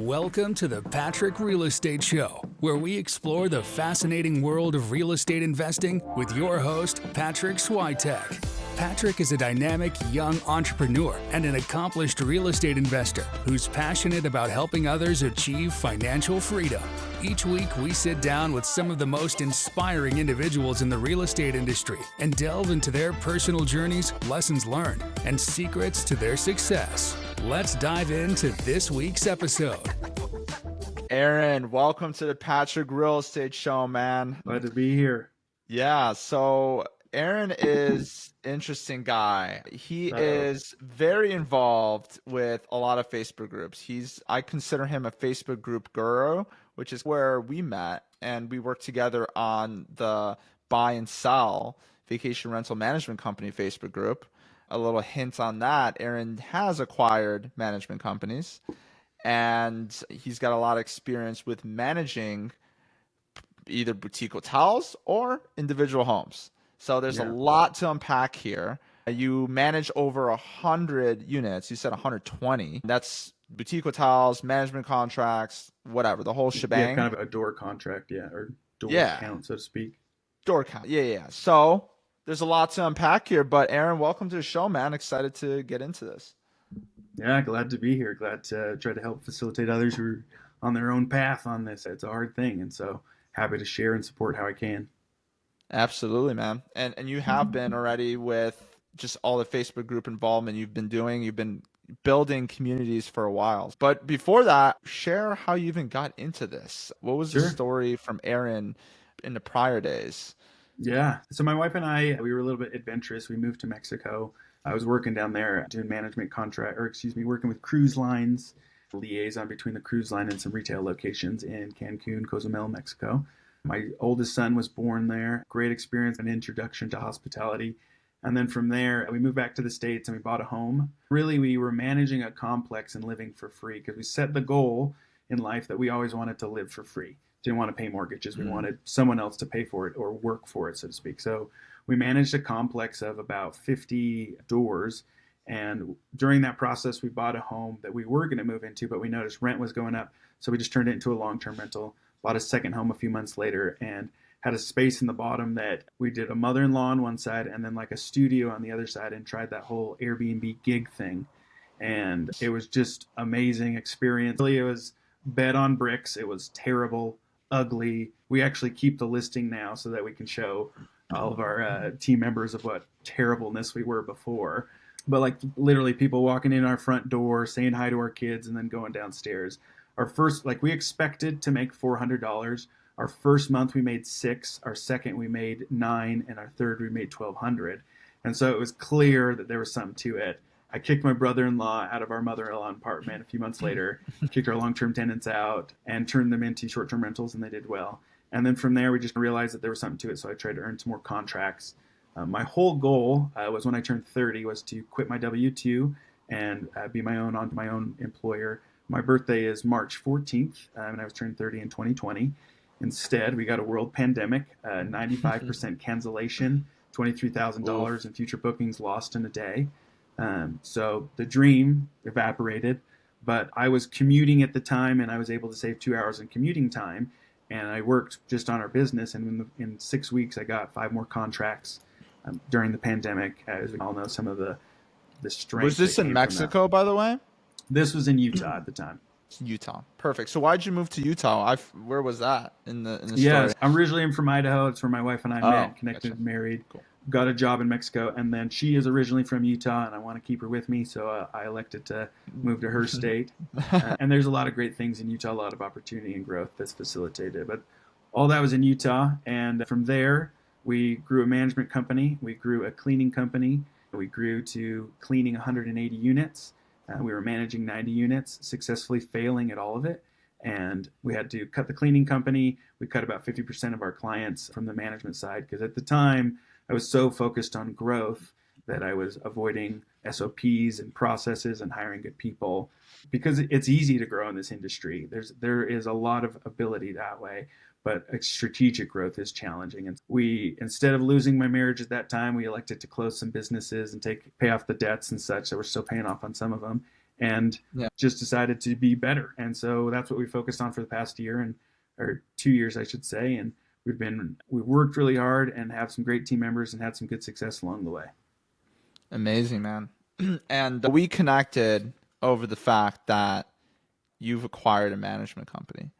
Welcome to the Patrick Real Estate Show, where we explore the fascinating world of real estate investing with your host, Patrick Switek. Patrick is a dynamic young entrepreneur and an accomplished real estate investor who's passionate about helping others achieve financial freedom. Each week, we sit down with some of the most inspiring individuals in the real estate industry and delve into their personal journeys, lessons learned, and secrets to their success. Let's dive into this week's episode. Aaron, welcome to the Patrick Real Estate Show, man. Glad to be here. Yeah, so Aaron is an interesting guy. He is very involved with a lot of Facebook groups. I consider him a Facebook group guru, which is where we met, and we worked together on the buy and sell vacation rental management company Facebook group. A little hint on that, Aaron has acquired management companies, and he's got a lot of experience with managing either boutique hotels or individual homes. So there's a lot to unpack here. You manage over 100 units. You said 120. That's boutique hotels, management contracts, whatever, the whole shebang. Yeah, kind of a door contract, or door count, so to speak. Door count, yeah. So there's a lot to unpack here, but Aaron, welcome to the show, man. Excited to get into this. Yeah, glad to be here. Glad to try to help facilitate others who are on their own path on this. It's a hard thing, and so happy to share and support how I can. Absolutely, man. And you have been already with just all the Facebook group involvement you've been building communities for a while. But before that, share how you even got into this. What was the story from Aaron in the prior days? Yeah. So my wife and I, we were a little bit adventurous. We moved to Mexico. I was working down there doing working with cruise lines, liaison between the cruise line and some retail locations in Cancun, Cozumel, Mexico. My oldest son was born there. Great experience, an introduction to hospitality. And then from there, we moved back to the States and we bought a home. Really, we were managing a complex and living for free because we set the goal in life that we always wanted to live for free. Didn't want to pay mortgages. We wanted someone else to pay for it or work for it, so to speak. So we managed a complex of about 50 doors. And during that process, we bought a home that we were going to move into, but we noticed rent was going up. So we just turned it into a long-term rental, bought a second home a few months later, and had a space in the bottom that we did a mother-in-law on one side and then like a studio on the other side, and tried that whole Airbnb gig thing. And it was just amazing experience. Really, it was bed on bricks. It was terrible, ugly. We actually keep the listing now so that we can show all of our team members of what terribleness we were before. But like literally people walking in our front door, saying hi to our kids, and then going downstairs. Our first, we expected to make $400. Our first month we made $6, our second we made $9, and our third we made $1,200. And so it was clear that there was something to it. I kicked my brother-in-law out of our mother-in-law apartment a few months later, kicked our long-term tenants out, and turned them into short-term rentals, and they did well. And then from there, we just realized that there was something to it, so I tried to earn some more contracts. My whole goal was when I turned 30 was to quit my W-2 and be my own employer. My birthday is March 14th, and I was turned 30 in 2020. Instead, we got a world pandemic, 95% cancellation, $23,000 in future bookings lost in a day. So the dream evaporated, but I was commuting at the time, and I was able to save 2 hours in commuting time, and I worked just on our business, and in 6 weeks, I got 5 more contracts during the pandemic. As we all know, some of the strength. Was this in Mexico, by the way? This was in Utah at the time. Utah. Perfect. So why'd you move to Utah? Where was that in the story? Yeah, I'm originally from Idaho. It's where my wife and I met, connected, gotcha. Married. Cool. Got a job in Mexico, and then she is originally from Utah, and I want to keep her with me, so I elected to move to her state. And there's a lot of great things in Utah, a lot of opportunity and growth that's facilitated. But all that was in Utah, and from there, we grew a management company, we grew a cleaning company, we grew to cleaning 180 units. We were managing 90 units, successfully failing at all of it. And we had to cut the cleaning company. We cut about 50% of our clients from the management side because at the time I was so focused on growth that I was avoiding SOPs and processes and hiring good people because it's easy to grow in this industry. There is a lot of ability that way, but strategic growth is challenging. And we, instead of losing my marriage at that time, we elected to close some businesses and pay off the debts and such that we're still paying off on some of them. and Yeah. just decided to be better. And so that's what we focused on for the past year, or 2 years, I should say. And we've worked really hard and have some great team members and had some good success along the way. Amazing, man. And we connected over the fact that you've acquired a management company.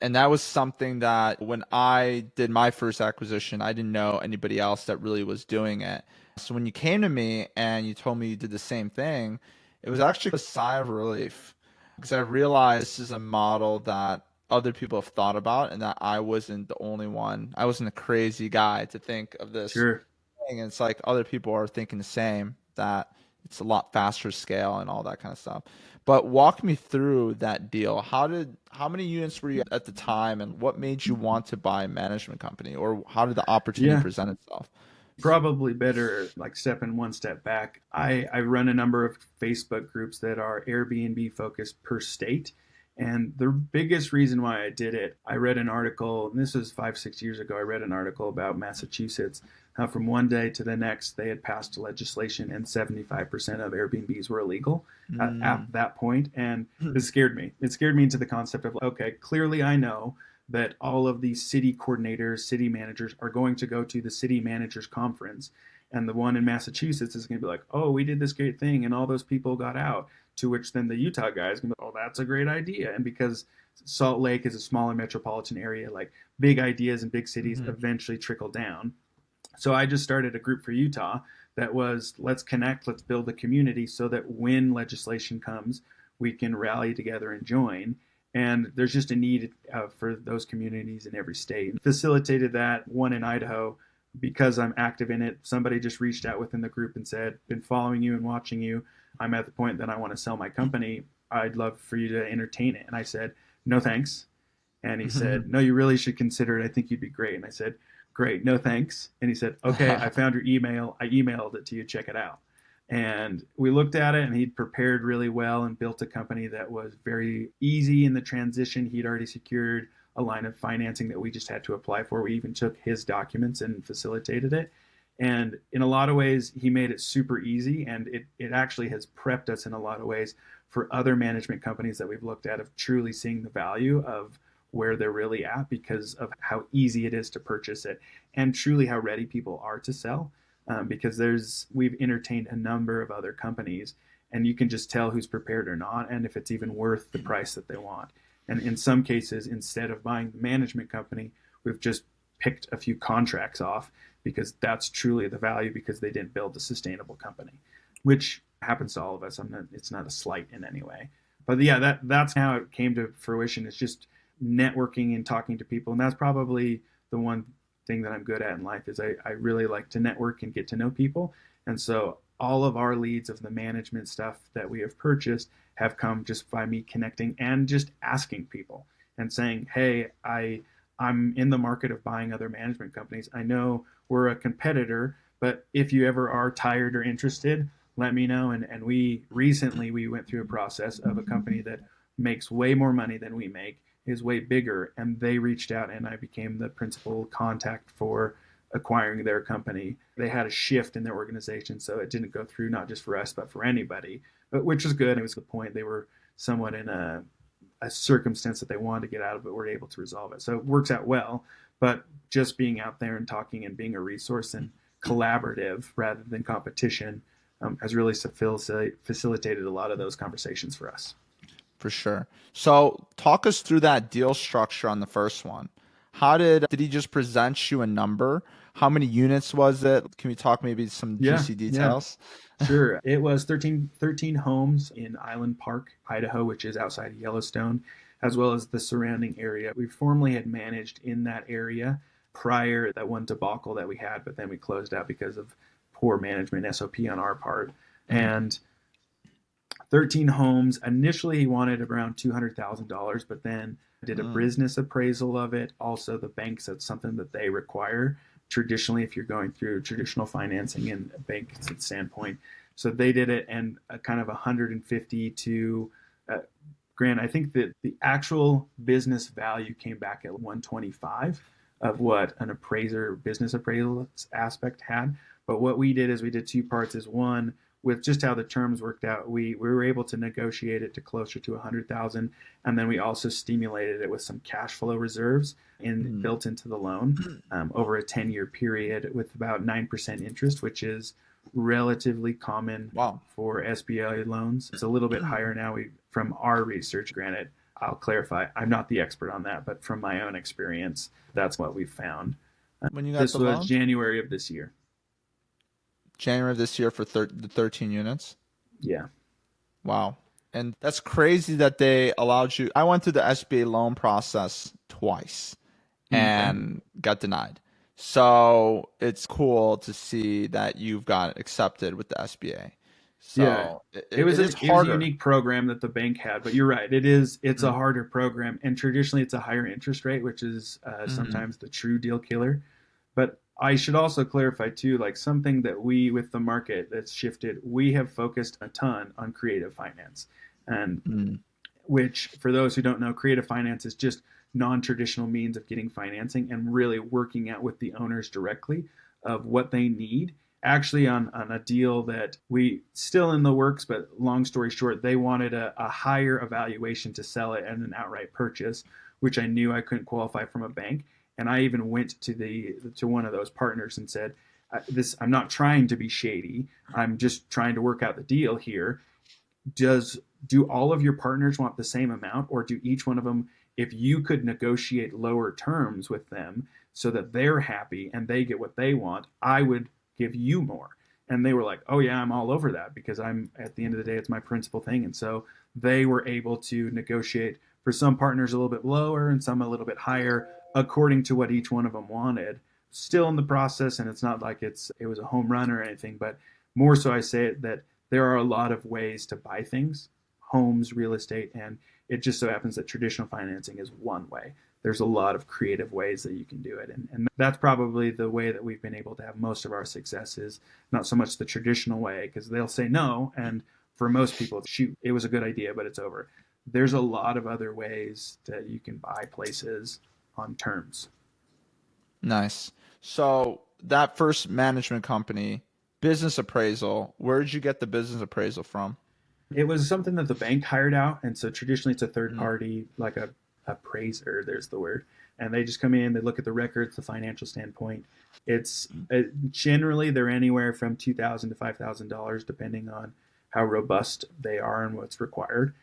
And that was something that when I did my first acquisition, I didn't know anybody else that really was doing it. So when you came to me and you told me you did the same thing, it was actually a sigh of relief, because I realized this is a model that other people have thought about, and that I wasn't the only one. I wasn't a crazy guy to think of this Sure. thing. And it's like other people are thinking the same, that it's a lot faster scale and all that kind of stuff. But walk me through that deal. How many units were you at the time, and what made you want to buy a management company, or how did the opportunity present itself? Probably better like stepping one step back. I run a number of Facebook groups that are Airbnb focused per state. And the biggest reason why I did it, I read an article, and this was 5-6 years ago. I read an article about Massachusetts, how from one day to the next they had passed legislation and 75% of Airbnbs were illegal at that point. And it scared me. It scared me into the concept of, okay, clearly I know that all of these city coordinators, city managers are going to go to the city managers conference. And the one in Massachusetts is going to be like, oh, we did this great thing and all those people got out. To which then the Utah guy is going to be, oh, that's a great idea. And because Salt Lake is a smaller metropolitan area, like big ideas in big cities eventually trickle down. So I just started a group for Utah that was, let's connect, let's build a community so that when legislation comes, we can rally together and join. And there's just a need for those communities in every state. And facilitated that one in Idaho because I'm active in it. Somebody just reached out within the group and said, been following you and watching you. I'm at the point that I want to sell my company. I'd love for you to entertain it. And I said, no, thanks. And he said, no, you really should consider it. I think you'd be great. And I said, great, no, thanks. And he said, okay, I found your email. I emailed it to you. Check it out. And we looked at it, and he'd prepared really well and built a company that was very easy in the transition. He'd already secured a line of financing that we just had to apply for. We even took his documents and facilitated it. And in a lot of ways, he made it super easy. And it actually has prepped us in a lot of ways for other management companies that we've looked at of truly seeing the value of where they're really at because of how easy it is to purchase it and truly how ready people are to sell. Because we've entertained a number of other companies, and you can just tell who's prepared or not, and if it's even worth the price that they want. And in some cases, instead of buying the management company, we've just picked a few contracts off because that's truly the value, because they didn't build a sustainable company, which happens to all of us. It's not a slight in any way. But yeah, that's how it came to fruition. It's just networking and talking to people. And that's probably the one thing that I'm good at in life is I really like to network and get to know people. And so all of our leads of the management stuff that we have purchased have come just by me connecting and just asking people and saying, hey, I'm in the market of buying other management companies. I know we're a competitor, but if you ever are tired or interested, let me know. And we went through a process of a company that makes way more money than we make, is way bigger, and they reached out and I became the principal contact for acquiring their company. They had a shift in their organization, so it didn't go through not just for us but for anybody, but which was good. It was the point they were somewhat in a circumstance that they wanted to get out of, but were able to resolve it. So it works out well. But just being out there and talking and being a resource and collaborative rather than competition has really facilitated a lot of those conversations for us. For sure. So talk us through that deal structure on the first one. How did he just present you a number? How many units was it? Can we talk maybe some juicy details? Yeah. Sure. It was 13 homes in Island Park, Idaho, which is outside of Yellowstone, as well as the surrounding area. We formerly had managed in that area prior to that one debacle that we had, but then we closed out because of poor management SOP on our part. And 13 homes. Initially, he wanted around $200,000, but then did a business appraisal of it. Also, the banks, that's something that they require traditionally if you're going through traditional financing and a bank standpoint. So they did it, and a kind of 150 to grand. I think that the actual business value came back at 125 of what an business appraisal aspect had. But what we did is we did two parts. Is one, with just how the terms worked out, we were able to negotiate it to closer to 100,000, and then we also stimulated it with some cash flow reserves built into the loan over a 10-year period with about 9% interest, which is relatively common for SBA loans. It's a little bit higher now from our research. Granted, I'll clarify, I'm not the expert on that, but from my own experience, that's what we've found. When you got this the was loan? January of this year. January of this year for the 13 units? Yeah. Wow. And that's crazy that they allowed you. I went through the SBA loan process twice and got denied. So it's cool to see that you've got accepted with the SBA. So it was a unique program that the bank had, but you're right. It's a harder program, and traditionally it's a higher interest rate, which is sometimes the true deal killer. But I should also clarify too, like something that with the market that's shifted, we have focused a ton on creative finance, and which for those who don't know, creative finance is just non-traditional means of getting financing and really working out with the owners directly of what they need. Actually on a deal that we still in the works, but long story short, they wanted a higher evaluation to sell it and an outright purchase, which I knew I couldn't qualify from a bank. And I even went to one of those partners and said, I'm not trying to be shady. I'm just trying to work out the deal here. Do all of your partners want the same amount, or do each one of them, if you could negotiate lower terms with them so that they're happy and they get what they want, I would give you more. And they were like, oh yeah, I'm all over that, because at the end of the day, it's my principal thing. And so they were able to negotiate for some partners a little bit lower and some a little bit higher, according to what each one of them wanted. Still in the process, and it's not like it was a home run or anything, but more so I say that there are a lot of ways to buy things, homes, real estate, and it just so happens that traditional financing is one way. There's a lot of creative ways that you can do it. And that's probably the way that we've been able to have most of our successes, not so much the traditional way, because they'll say no. And for most people, shoot, it was a good idea, but it's over. There's a lot of other ways that you can buy places on terms. Nice. So that first management company, business appraisal, where did you get the business appraisal from? It was something that the bank hired out. And so traditionally it's a third party, like a appraiser, there's the word. And they just come in, they look at the records, the financial standpoint. Generally they're anywhere from $2,000 to $5,000, depending on how robust they are and what's required.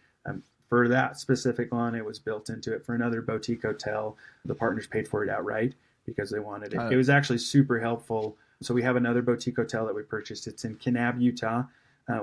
For that specific one, it was built into it. For another boutique hotel, the partners paid for it outright because they wanted it. It was actually super helpful. So we have another boutique hotel that we purchased. It's in Kanab, Utah,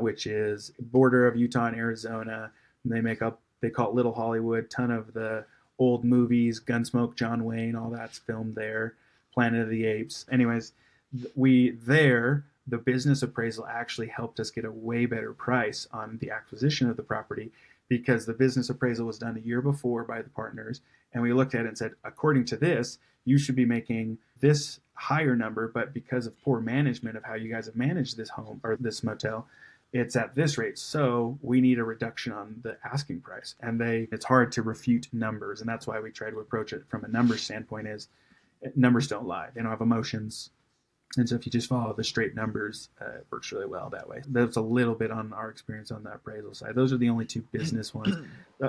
which is border of Utah and Arizona. And they call it Little Hollywood. Ton of the old movies, Gunsmoke, John Wayne, all that's filmed there. Planet of the Apes. Anyways, the business appraisal actually helped us get a way better price on the acquisition of the property, because the business appraisal was done a year before by the partners. And we looked at it and said, according to this, you should be making this higher number, but because of poor management of how you guys have managed this home or this motel, it's at this rate. So we need a reduction on the asking price. And it's hard to refute numbers. And that's why we try to approach it from a numbers standpoint, is numbers don't lie. They don't have emotions. And so if you just follow the straight numbers, it works really well that way. That's a little bit on our experience on the appraisal side. Those are the only two business ones.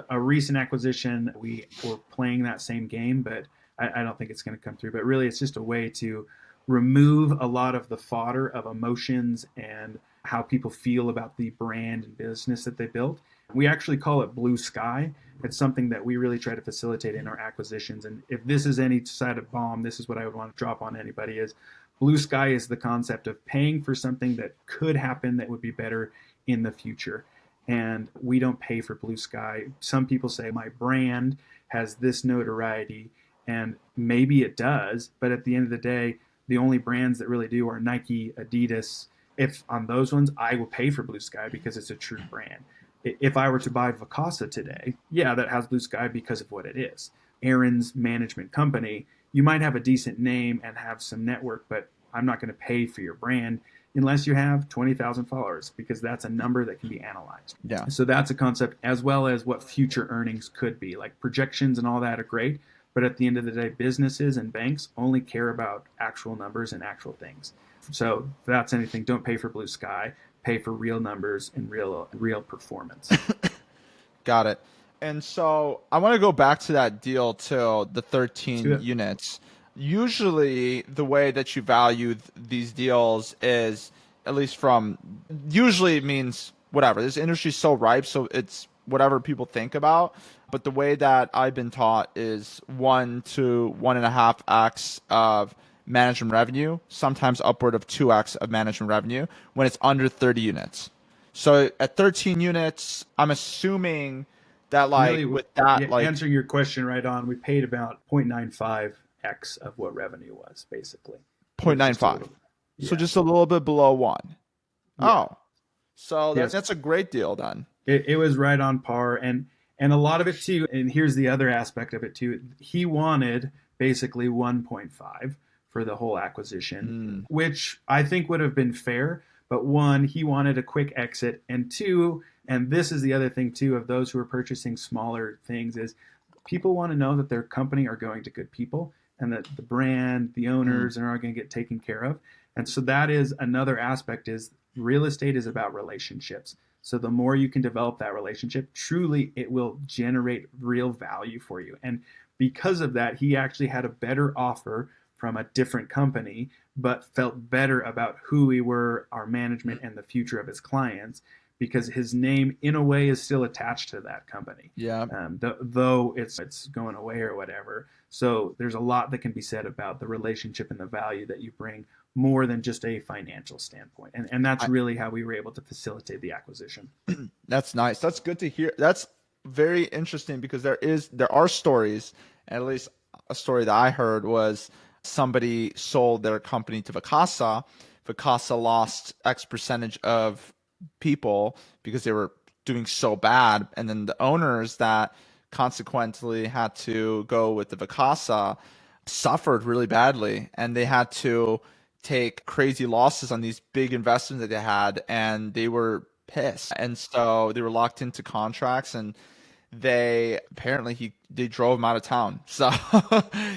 A recent acquisition, we were playing that same game, but I don't think it's going to come through. But really, it's just a way to remove a lot of the fodder of emotions and how people feel about the brand and business that they built. We actually call it blue sky. It's something that we really try to facilitate in our acquisitions. And if this is any side of bomb, this is what I would want to drop on anybody is blue sky is the concept of paying for something that could happen that would be better in the future. And we don't pay for blue sky. Some people say my brand has this notoriety, and maybe it does, but at the end of the day, the only brands that really do are Nike, Adidas. If on those ones, I will pay for blue sky because it's a true brand. If I were to buy Vacasa today, yeah, that has blue sky because of what it is. Aaron's management company, you might have a decent name and have some network, but I'm not going to pay for your brand unless you have 20,000 followers, because that's a number that can be analyzed. Yeah. So that's a concept, as well as what future earnings could be. Like projections and all that are great, but at the end of the day, businesses and banks only care about actual numbers and actual things. So if that's anything, don't pay for blue sky. pay for real numbers and real performance. Got it. And so I want to go back to that deal to the 13 units. Usually the way that you value these deals is, at least from, usually it means whatever. This industry is so ripe, so it's whatever people think about. But the way that I've been taught is 1 to 1.5x of management revenue, sometimes upward of 2x of management revenue when it's under 30 units. So at 13 units, I'm assuming that really, with that, answering your question right on, we paid about 0.95x of what revenue was, basically. 0.95. So just a little bit below 1. Yeah. Oh, so that's a great deal then. It was right on par. And a lot of it too, and here's the other aspect of it too, he wanted basically 1.5 for the whole acquisition, which I think would have been fair. But one, he wanted a quick exit. And two, and this is the other thing too, of those who are purchasing smaller things, is people want to know that their company are going to good people and that the brand, the owners are going to get taken care of. And so that is another aspect, is real estate is about relationships. So the more you can develop that relationship, truly it will generate real value for you. And because of that, he actually had a better offer from a different company, but felt better about who we were, our management, and the future of his clients, because his name in a way is still attached to that company. Yeah. Though it's going away or whatever. So there's a lot that can be said about the relationship and the value that you bring, more than just a financial standpoint. And that's really how we were able to facilitate the acquisition. That's nice. That's good to hear. That's very interesting, because there are stories, and at least a story that I heard was somebody sold their company to Vacasa. Vacasa lost X percentage of people because they were doing so bad. And then the owners that consequently had to go with the Vacasa suffered really badly, and they had to take crazy losses on these big investments that they had, and they were pissed. And so they were locked into contracts, and they drove him out of town. So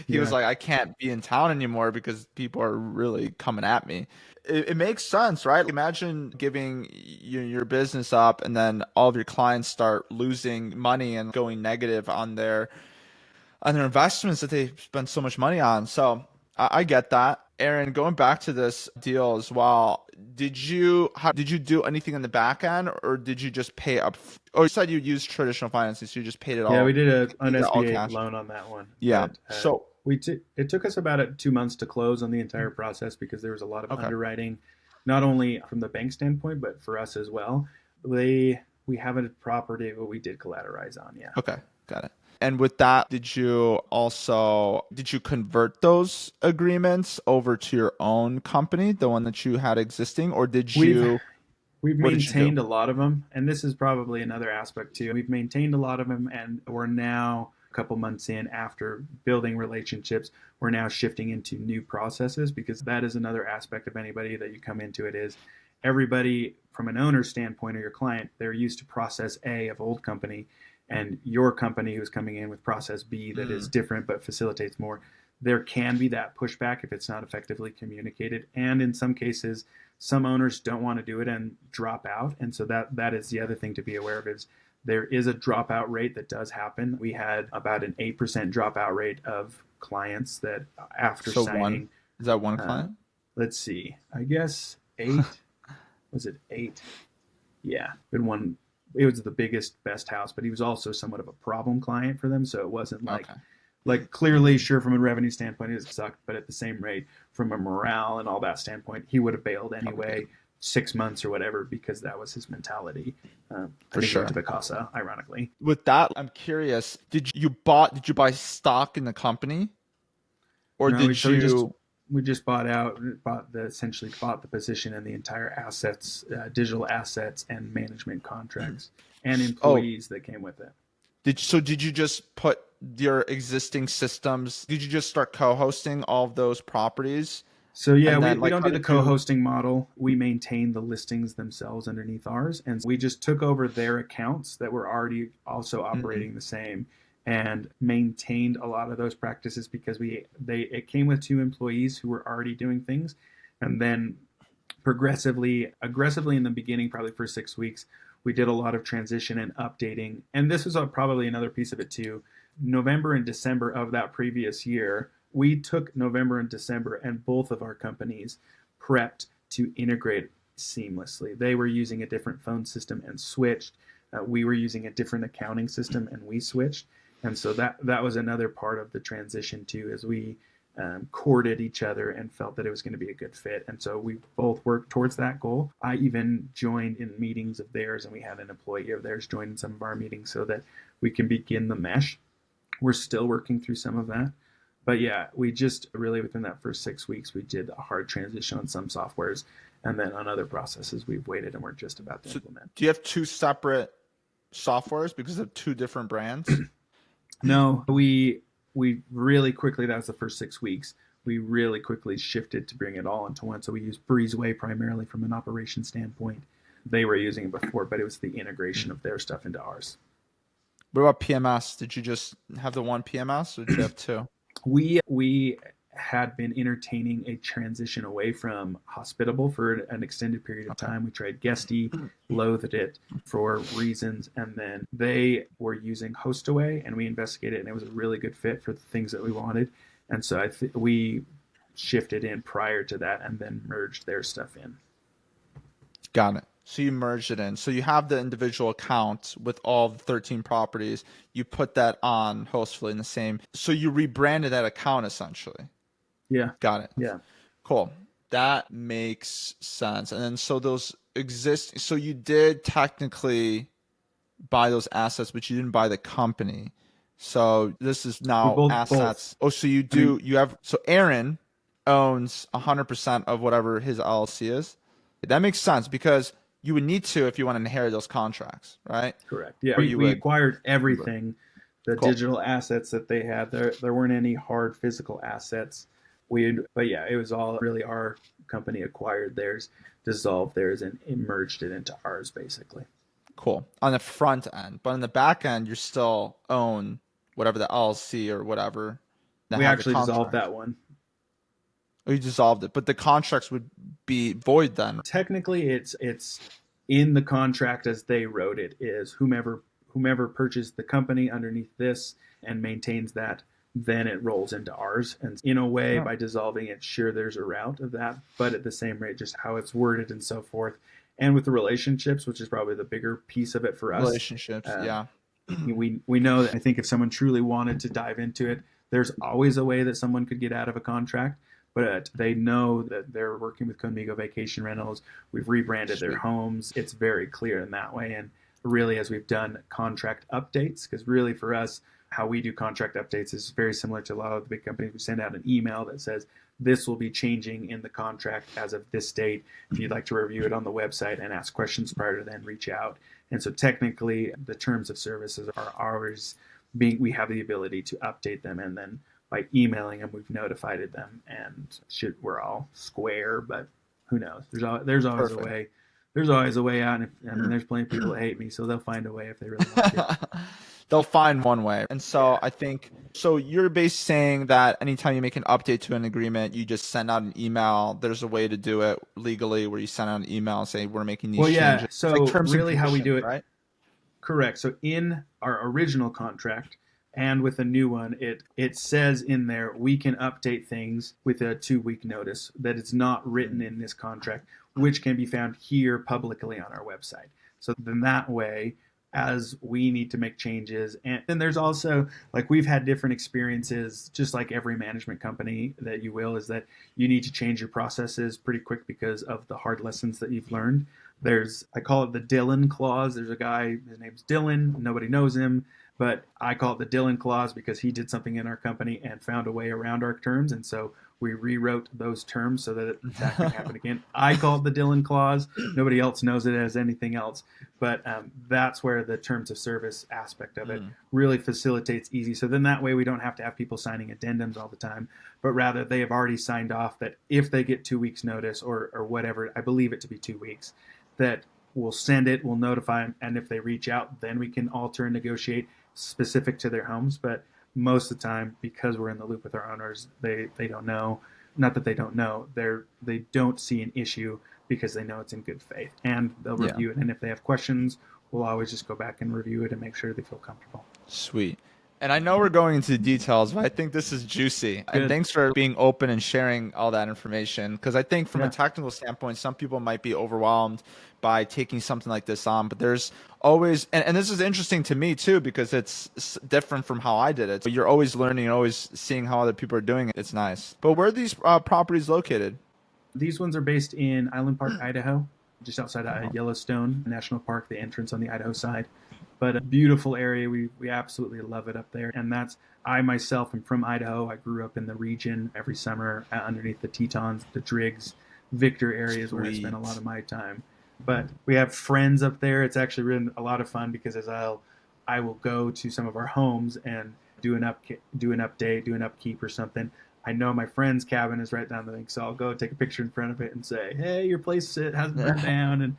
he was like, I can't be in town anymore because people are really coming at me. It makes sense, right? Imagine giving your business up, and then all of your clients start losing money and going negative on their investments that they spend so much money on. So I get that. Aaron, going back to this deal as well, did you do anything in the back end, or did you just pay up? Oh, you said you used traditional financing, so you just paid it all. Yeah, we did an SBA loan on that one. Yeah. So it took us about 2 months to close on the entire process, because there was a lot of underwriting, not only from the bank standpoint, but for us as well. We have a property, but we did collateralize on. Yeah. Okay, got it. And with that, did you convert those agreements over to your own company, the one that you had existing, or did you? We've maintained a lot of them, and this is probably another aspect too. We've maintained a lot of them, and we're now a couple months in, after building relationships, we're now shifting into new processes, because that is another aspect of anybody that you come into it, is everybody from an owner standpoint or your client, they're used to process A of old company, and your company who's coming in with process B that is different but facilitates more. There can be that pushback if it's not effectively communicated. And in some cases, some owners don't want to do it and drop out. And so that is the other thing to be aware of, is there is a dropout rate that does happen. We had about an 8% dropout rate of clients that after signing. Is that one client? Let's see. I guess 8. Was it 8? Yeah. Been one. It was the biggest, best house, but he was also somewhat of a problem client for them. So it wasn't like clearly, sure, from a revenue standpoint, it sucked, but at the same rate, from a morale and all that standpoint, he would have bailed anyway, 6 months or whatever, because that was his mentality. For sure. To Vacasa, ironically. With that, I'm curious, did you buy stock in the company? Or no, did you? We just essentially bought the position and the entire assets, digital assets and management contracts and employees that came with it. Did you just put your existing systems? Did you just start co-hosting all of those properties? So yeah, we don't do the co-hosting model. We maintain the listings themselves underneath ours, and we just took over their accounts that were already also operating the same, and maintained a lot of those practices, because it came with 2 employees who were already doing things, and then aggressively in the beginning, probably for 6 weeks. We did a lot of transition and updating. And this was probably another piece of it too. November and December of that previous year, we took November and December and both of our companies prepped to integrate seamlessly. They were using a different phone system and switched. We were using a different accounting system and we switched. And so that was another part of the transition too, as we courted each other and felt that it was going to be a good fit. And so we both worked towards that goal. I even joined in meetings of theirs, and we had an employee of theirs join in some of our meetings so that we can begin the mesh. We're still working through some of that. But yeah, we just really within that first 6 weeks, we did a hard transition on some softwares. And then on other processes, we've waited and we're just about to implement. Do you have two separate softwares because of two different brands? No, we really quickly, that was the first 6 weeks, we really quickly shifted to bring it all into one. So we use Breezeway primarily from an operation standpoint. They were using it before, but it was the integration of their stuff into ours. What about PMS? Did you just have the one PMS or did you have two? We had been entertaining a transition away from Hospitable for an extended period of time. We tried Guesty, loathed it for reasons, and then they were using Hostaway, and we investigated, and it was a really good fit for the things that we wanted. And so we shifted in prior to that and then merged their stuff in. Got it. So you merged it in. So you have the individual account with all the 13 properties. You put that on Hostfully in the same. So you rebranded that account essentially. Yeah. Got it. Yeah. Cool. That makes sense. And then so those exist. So you did technically buy those assets, but you didn't buy the company. So this is now assets. Oh, so you do, you have, so Aaron owns 100% of whatever his LLC is. That makes sense because you would need to if you want to inherit those contracts, right? Correct. Yeah. We acquired everything, the digital assets that they had. There weren't any hard physical assets. But yeah, it was all really our company acquired theirs, dissolved theirs, and merged it into ours, basically. Cool. On the front end, but on the back end, you still own whatever the LLC or whatever. We actually dissolved that one. Oh, you dissolved it, but the contracts would be void then. Technically, it's in the contract as they wrote it. Is whomever purchased the company underneath this and maintains that, then it rolls into ours. And in a way, by dissolving it, sure, there's a route of that, but at the same rate, just how it's worded and so forth. And with the relationships, which is probably the bigger piece of it for us. Relationships, yeah. We know that I think if someone truly wanted to dive into it, there's always a way that someone could get out of a contract, but they know that they're working with Conmigo Vacation Rentals. We've rebranded their homes. It's very clear in that way. And really, as we've done contract updates, because really for us, how we do contract updates is very similar to a lot of the big companies. We send out an email that says, this will be changing in the contract as of this date. If you'd like to review it on the website and ask questions prior to then, reach out. And so technically, the terms of services are ours. We have the ability to update them, and then by emailing them, we've notified them, and we're all square. But who knows? There's always a way. There's always a way out. And there's plenty of people that hate me, so they'll find a way if they really want to. They'll find one way. And so I think, so you're basically saying that anytime you make an update to an agreement, you just send out an email. There's a way to do it legally where you send out an email and say, we're making these changes. So like really how we do it, right? Correct. So in our original contract and with a new one, it says in there, we can update things with a 2-week notice that it's not written in this contract, which can be found here publicly on our website. So then that way, as we need to make changes. And then there's also, like, we've had different experiences, just like every management company that you will, is that you need to change your processes pretty quick because of the hard lessons that you've learned. I call it the Dylan clause. There's a guy, his name's Dylan. Nobody knows him, but I call it the Dylan clause because he did something in our company and found a way around our terms. And so we rewrote those terms so that that can happen again. I call it the Dylan clause. Nobody else knows it as anything else. But that's where the terms of service aspect of it really facilitates easy. So then that way we don't have to have people signing addendums all the time, but rather they have already signed off that if they get 2 weeks notice or whatever, I believe it to be 2 weeks, that we'll send it, we'll notify them. And if they reach out, then we can alter and negotiate specific to their homes. But most of the time, because we're in the loop with our owners, they don't know. Not that they don't know. They don't see an issue because they know it's in good faith, and they'll Yeah. review it. And if they have questions, we'll always just go back and review it and make sure they feel comfortable. Sweet. And I know we're going into details, but I think this is juicy. And Good. thanks for being open and sharing all that information. Because I think from Yeah. a technical standpoint, some people might be overwhelmed by taking something like this on. But there's always, and this is interesting to me too, because it's different from how I did it. So you're always learning, always seeing how other people are doing it. It's nice. But where are these properties located? These ones are based in Island Park, Idaho, just outside Yellowstone National Park, the entrance on the Idaho side. But a beautiful area. We absolutely love it up there. And I myself am from Idaho. I grew up in the region every summer underneath the Tetons, the Driggs, Victor areas where I spent a lot of my time. But we have friends up there. It's actually been a lot of fun because I will go to some of our homes and do an update, do an upkeep or something. I know my friend's cabin is right down the link, so I'll go take a picture in front of it and say, "Hey, your place hasn't burned down," and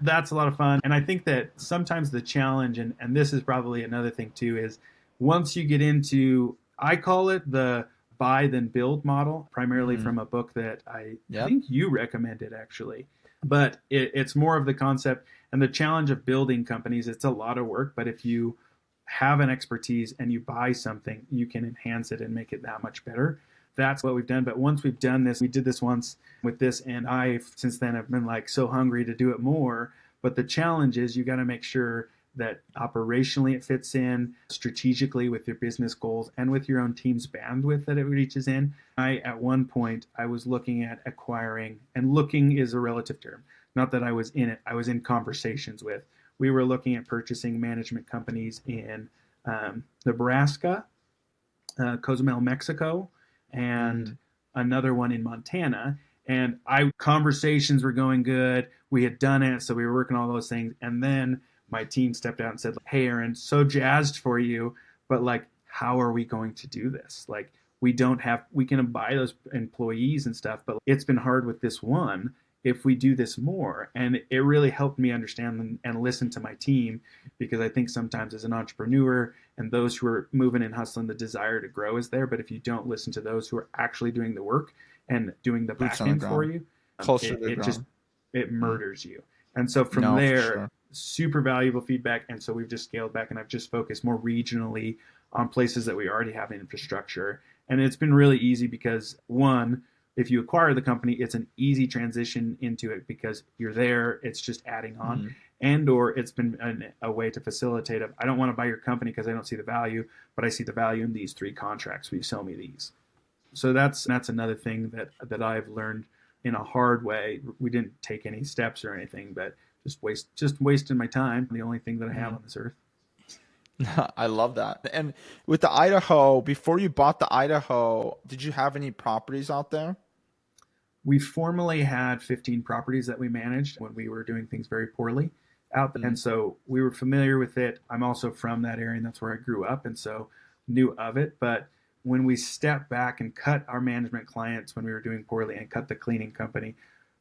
that's a lot of fun. And I think that sometimes the challenge, and this is probably another thing too, is once you get into, I call it the buy then build model, primarily from a book that I think you recommended actually. But it's more of the concept and the challenge of building companies. It's a lot of work, but if you have an expertise and you buy something, you can enhance it and make it that much better. That's what we've done. But once we've done this, we did this once with this, and I since then have been like so hungry to do it more. But the challenge is you got to make sure that operationally it fits in, strategically with your business goals, and with your own team's bandwidth that it reaches in. At one point, I was looking at acquiring, and looking is a relative term. Not that I was in it, I was in conversations with. We were looking at purchasing management companies in Nebraska, Cozumel, Mexico, and another one in Montana. And conversations were going good. We had done it, so we were working all those things. And then my team stepped out and said, "Hey, Aaron, so jazzed for you, but like, how are we going to do this? Like, we can buy those employees and stuff, but it's been hard with this one. If we do this more." And it really helped me understand and listen to my team, because I think sometimes as an entrepreneur and those who are moving and hustling, the desire to grow is there. But if you don't listen to those who are actually doing the work and doing the back end for you, it murders you. And so from there, super valuable feedback. And so we've just scaled back, and I've just focused more regionally on places that we already have infrastructure. And it's been really easy because, one, if you acquire the company, it's an easy transition into it because you're there. It's just adding on. And or it's been a way to facilitate I don't want to buy your company because I don't see the value, but I see the value in these 3 contracts. Will you sell me these? So that's another thing that I've learned in a hard way. We didn't take any steps or anything, but just wasting my time. The only thing that I have on this earth. I love that. And with the Idaho, before you bought the Idaho, did you have any properties out there? We formerly had 15 properties that we managed when we were doing things very poorly out there. And so we were familiar with it. I'm also from that area, and that's where I grew up, and so knew of it. But when we stepped back and cut our management clients when we were doing poorly and cut the cleaning company,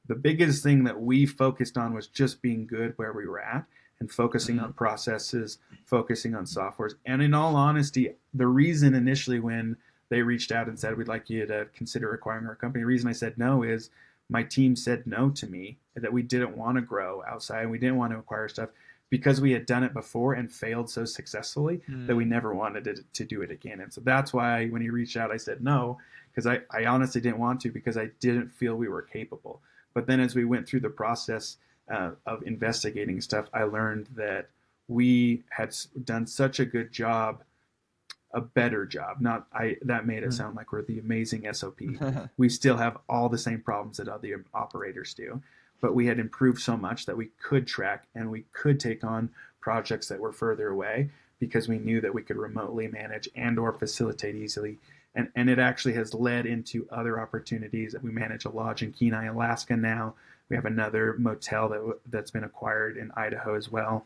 the biggest thing that we focused on was just being good where we were at and focusing on processes, focusing on softwares. And in all honesty, the reason initially when they reached out and said, "We'd like you to consider acquiring our company," the reason I said no is my team said no to me, that we didn't want to grow outside and we didn't want to acquire stuff because we had done it before and failed so successfully that we never wanted to do it again. And so that's why when he reached out, I said no, because I honestly didn't want to, because I didn't feel we were capable. But then as we went through the process of investigating stuff, I learned that we had done such a good job, a better job. That made it sound like we're the amazing SOP. We still have all the same problems that other operators do, but we had improved so much that we could track and we could take on projects that were further away because we knew that we could remotely manage and or facilitate easily. And it actually has led into other opportunities. We manage a lodge in Kenai, Alaska now. We have another motel that's been acquired in Idaho as well.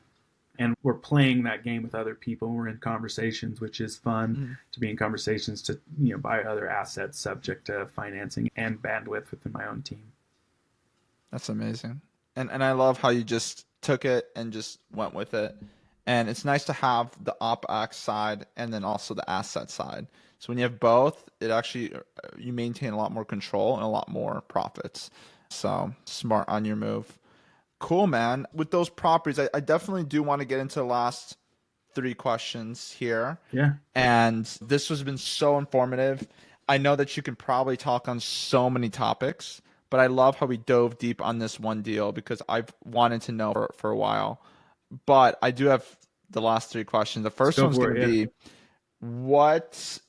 And we're playing that game with other people. We're in conversations, which is fun to be in conversations to buy other assets subject to financing and bandwidth within my own team. That's amazing. And I love how you just took it and just went with it. And it's nice to have the OpEx side and then also the asset side. So when you have both, it actually, you maintain a lot more control and a lot more profits. So smart on your move. Cool, man. With those properties, I definitely do want to get into the last 3 questions here. Yeah. And this has been so informative. I know that you can probably talk on so many topics, but I love how we dove deep on this one deal because I've wanted to know for a while. But I do have the last 3 questions. The Let's first go one's for going it. to Yeah. be, what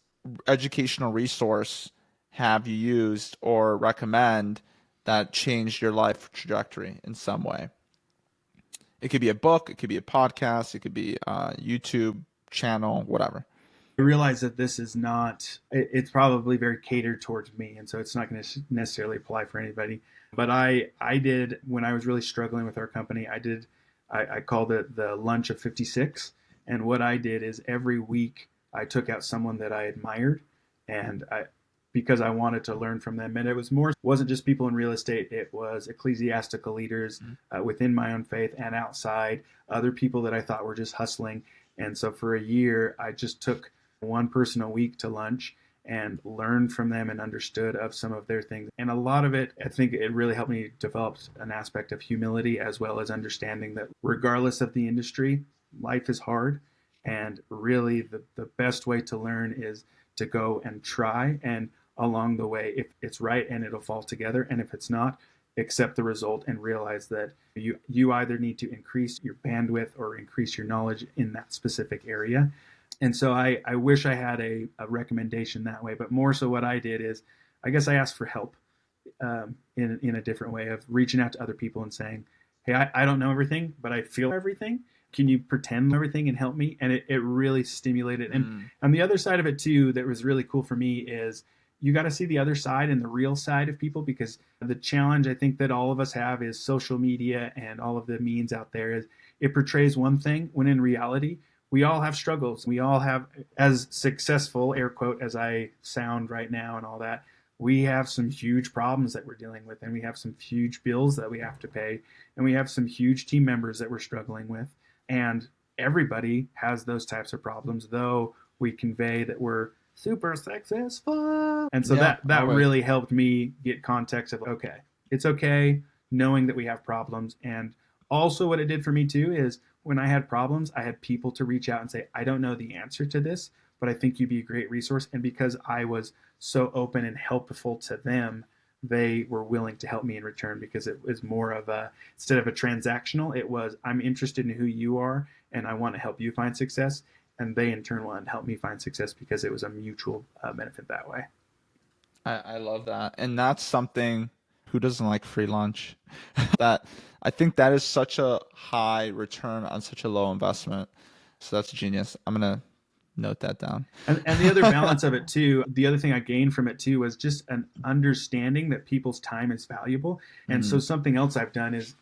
educational resource have you used or recommend that changed your life trajectory in some way? It could be a book, it could be a podcast, it could be a YouTube channel, whatever. I realize that this is not, it's probably very catered towards me. And so it's not going to necessarily apply for anybody. But I did, when I was really struggling with our company, I called it the lunch of 56. And what I did is every week I took out someone that I admired, and because I wanted to learn from them. And it wasn't just people in real estate. It was ecclesiastical leaders within my own faith and outside, other people that I thought were just hustling. And so for a year, I just took one person a week to lunch and learned from them and understood of some of their things. And a lot of it, I think it really helped me develop an aspect of humility as well as understanding that regardless of the industry, life is hard. And really the best way to learn is to go and try. And along the way, if it's right and it'll fall together. And if it's not, accept the result and realize that you either need to increase your bandwidth or increase your knowledge in that specific area. And so I wish I had a recommendation that way, but more so what I did is, I guess I asked for help in a different way of reaching out to other people and saying, hey, I don't know everything, but I feel everything. Can you pretend everything and help me? And it really stimulated. And on the other side of it too, that was really cool for me is you got to see the other side and the real side of people, because the challenge I think that all of us have is social media and all of the means out there is it portrays one thing when in reality, we all have struggles. We all have, as successful, air quote, as I sound right now and all that, we have some huge problems that we're dealing with, and we have some huge bills that we have to pay, and we have some huge team members that we're struggling with. And everybody has those types of problems, though we convey that we're super successful. And so that really helped me get context of, okay, it's okay knowing that we have problems. And also what it did for me too is when I had problems, I had people to reach out and say, I don't know the answer to this, but I think you'd be a great resource. And because I was so open and helpful to them, they were willing to help me in return, because it was more of instead of a transactional, it was, I'm interested in who you are and I want to help you find success. And they in turn wanted to help me find success because it was a mutual benefit that way. I love that. And that's something, who doesn't like free lunch? That I think that is such a high return on such a low investment. So that's genius. I'm going to note that down. And the other balance of it too, the other thing I gained from it too was just an understanding that people's time is valuable. And so something else I've done is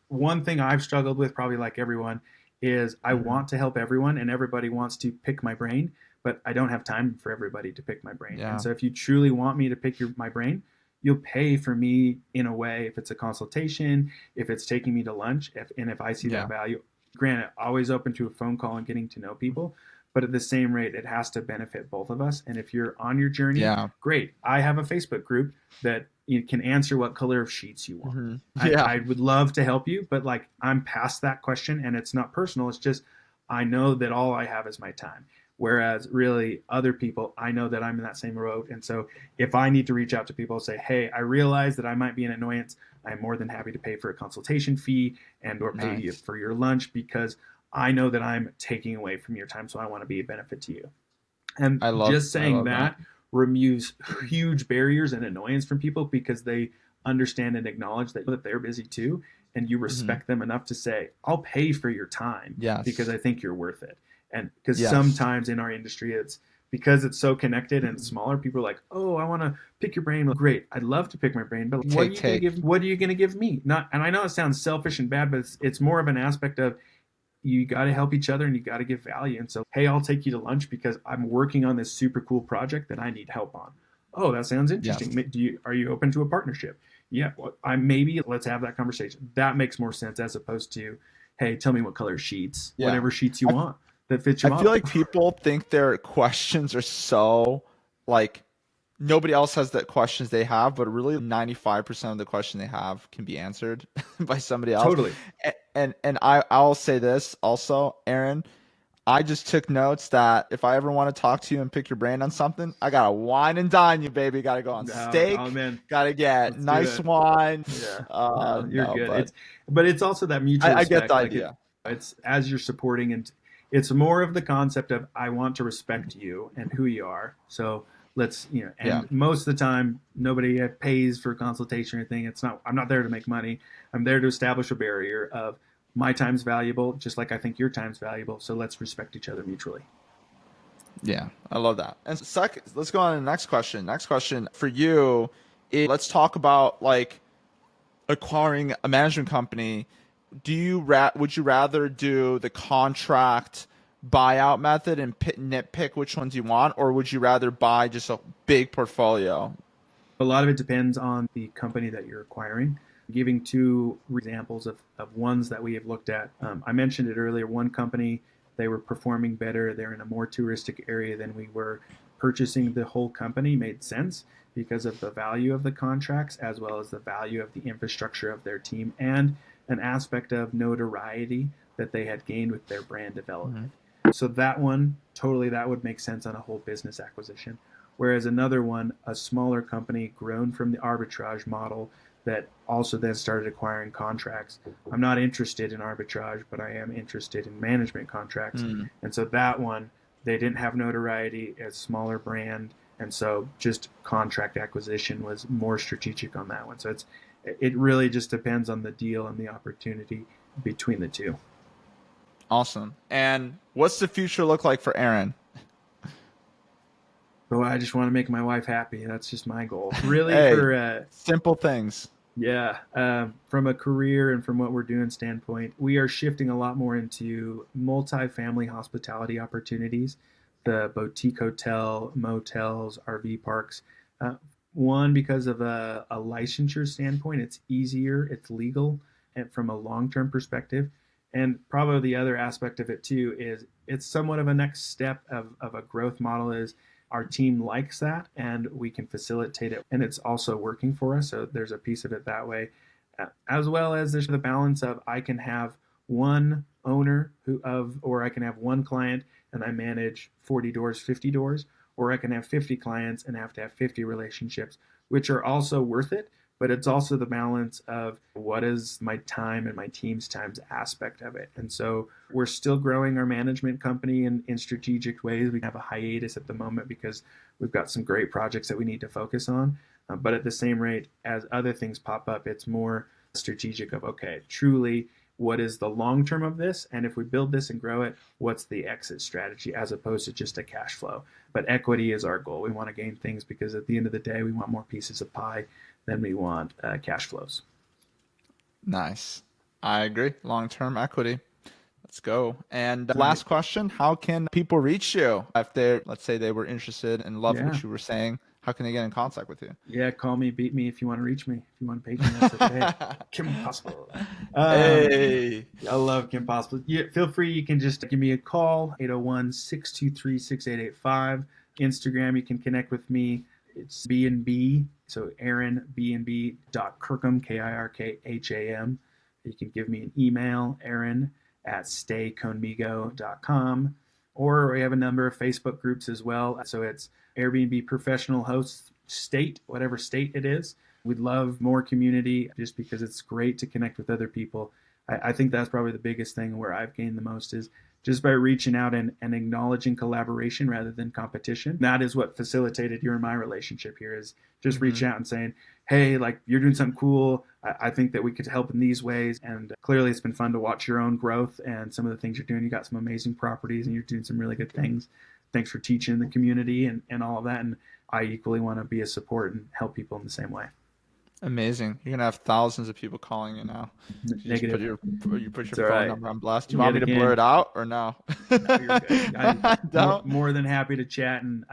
one thing I've struggled with, probably like everyone, is I want to help everyone and everybody wants to pick my brain, but I don't have time for everybody to pick my brain. Yeah. And so if you truly want me to pick my brain, you'll pay for me in a way, if it's a consultation, if it's taking me to lunch, if I see that value. Granted, always open to a phone call and getting to know people, but at the same rate, it has to benefit both of us. And if you're on your journey, great. I have a Facebook group that you can answer what color of sheets you want. I would love to help you, but like I'm past that question and it's not personal. It's just, I know that all I have is my time. Whereas really other people, I know that I'm in that same road. And so if I need to reach out to people and say, hey, I realize that I might be an annoyance, I'm more than happy to pay for a consultation fee and or pay you for your lunch, because I know that I'm taking away from your time. So I want to be a benefit to you. And just saying that removes huge barriers and annoyance from people, because they understand and acknowledge that they're busy too. And you respect them enough to say, I'll pay for your time because I think you're worth it. And because sometimes in our industry, it's because it's so connected and smaller, people are like, oh, I want to pick your brain. Well, great. I'd love to pick my brain, but what are you going to give me? And I know it sounds selfish and bad, but it's more of an aspect of, you got to help each other and you got to give value. And so, hey, I'll take you to lunch because I'm working on this super cool project that I need help on. Oh, that sounds interesting. Are you open to a partnership? Yeah, well, let's have that conversation. That makes more sense as opposed to, hey, tell me what color sheets, whatever sheets you want that fits your model. I feel like people think their questions are so like nobody else has the questions they have, but really 95% of the question they have can be answered by somebody else. Totally. And I'll say this also, Aaron, I just took notes that if I ever want to talk to you and pick your brain on something, I gotta wine and dine you, baby. Gotta go on steak. Oh man, Gotta get let's nice wine. Yeah, no, you're No, good. But it's also that mutual I respect. get the idea. It's as you're supporting, and it's more of the concept of I want to respect you and who you are. So let's, and most of the time nobody pays for consultation or anything. I'm not there to make money. I'm there to establish a barrier of my time's valuable, just like I think your time's valuable. So let's respect each other mutually. Yeah, I love that. And second, let's go on to the next question. Next question for you is, let's talk about like acquiring a management company. Would you rather do the contract buyout method and nitpick which ones you want, or would you rather buy just a big portfolio? A lot of it depends on the company that you're acquiring. Giving two examples of ones that we have looked at. I mentioned it earlier. One company, they were performing better. They're in a more touristic area than we were. Purchasing the whole company made sense because of the value of the contracts as well as the value of the infrastructure of their team and an aspect of notoriety that they had gained with their brand development. So that one, totally, that would make sense on a whole business acquisition. Whereas another one, a smaller company grown from the arbitrage model that also then started acquiring contracts. I'm not interested in arbitrage, but I am interested in management contracts. And so that one, they didn't have notoriety, a smaller brand. And so just contract acquisition was more strategic on that one. So it really just depends on the deal and the opportunity between the two. Awesome. And what's the future look like for Aaron? Oh, I just want to make my wife happy. That's just my goal. Really, for simple things. Yeah. From a career and from what we're doing standpoint, we are shifting a lot more into multi-family hospitality opportunities, the boutique hotel, motels, RV parks. One, because of a licensure standpoint, it's easier, it's legal, and from a long-term perspective. And probably the other aspect of it too is it's somewhat of a next step of a growth model is our team likes that and we can facilitate it. And it's also working for us. So there's a piece of it that way, as well as there's the balance of I can have one owner or I can have one client and I manage 40 doors, 50 doors, or I can have 50 clients and have to have 50 relationships, which are also worth it. But it's also the balance of what is my time and my team's time's aspect of it. And so we're still growing our management company in strategic ways. We have a hiatus at the moment because we've got some great projects that we need to focus on. But at the same rate, as other things pop up, it's more strategic of, okay, truly, what is the long term of this? And if we build this and grow it, what's the exit strategy as opposed to just a cash flow? But equity is our goal. We want to gain things because at the end of the day, we want more pieces of pie than we want cash flows. Nice. I agree. Long-term equity. Let's go. And last question, how can people reach you if let's say they were interested and loved what you were saying? How can they get in contact with you? Yeah, call me, beat me if you want to reach me. If you want to page me, that's okay. Kim Possible. Hey. I love Kim Possible. Yeah, feel free. You can just give me a call, 801-623-6885. Instagram, you can connect with me. It's B&B. So Aaron, B&B.Kirkham, Kirkham. You can give me an email, aaron@stayconmigo.com. Or we have a number of Facebook groups as well. So it's Airbnb Professional Hosts State, whatever state it is. We'd love more community just because it's great to connect with other people. I think that's probably the biggest thing where I've gained the most is just by reaching out and acknowledging collaboration rather than competition. That is what facilitated your and my relationship here is just reaching out and saying, hey, like you're doing something cool. I think that we could help in these ways. And clearly it's been fun to watch your own growth and some of the things you're doing. You got some amazing properties and you're doing some really good things. Thanks for teaching the community and all of that. And I equally want to be a support and help people in the same way. Amazing. You're going to have thousands of people calling you now. Negative. You put your phone right. number on blast. Do you want me to blur it out or no? No, you're good. More than happy to chat. And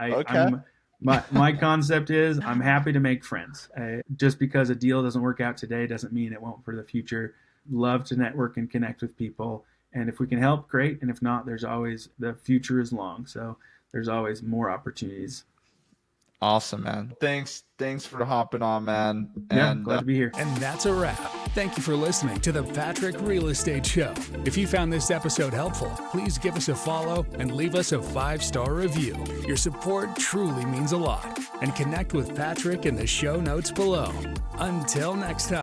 my concept is I'm happy to make friends. Just because a deal doesn't work out today doesn't mean it won't for the future. Love to network and connect with people. And if we can help, great. And if not, the future is long. So there's always more opportunities. Awesome, man. Thanks for hopping on, man. Yeah, And glad to be here. And that's a wrap. Thank you for listening to the Patrick Real Estate Show. If you found this episode helpful, please give us a follow and leave us a 5-star review. Your support truly means a lot. And connect with Patrick in the show notes below. Until next time.